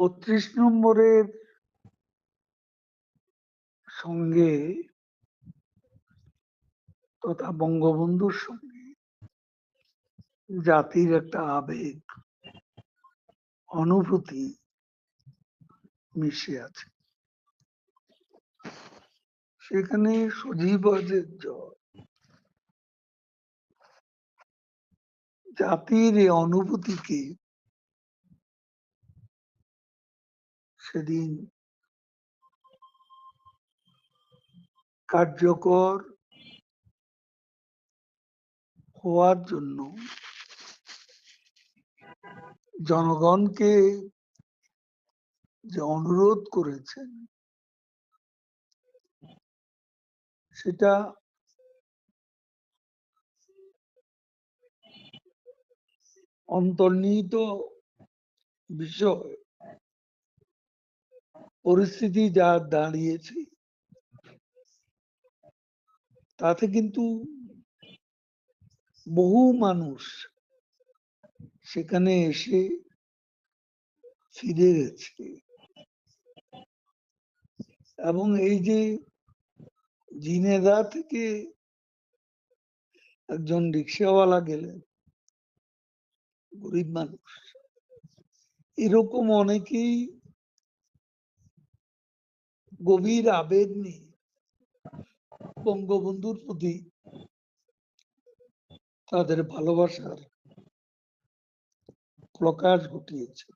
৩২ নম্বরের সঙ্গে তথা বঙ্গবন্ধুর সঙ্গে জাতির একটা আবেগ, অনুভূতি মিশে আছে। সেখানে সজীব অজের জয়, জাতির এই অনুভূতিকে সেদিন কার্যকর হওয়ার জন্য জনগণকে যে অনুরোধ করেছেন সেটা অন্তর্নিহিত বিষয়। পরিস্থিতি যা দাঁড়িয়েছে তাতে কিন্তু বহু মানুষ সেখানে এসে ফিরে গেছে, এবং এই যে ঝিনেদা থেকে একজন রিক্সাওয়ালা গেলেন, গরিব মানুষ, এরকম অনেকেই গভীর আবেগ নিয়ে বঙ্গবন্ধুর প্রতি তাদের ভালোবাসার প্রকাশ ঘটিয়েছে।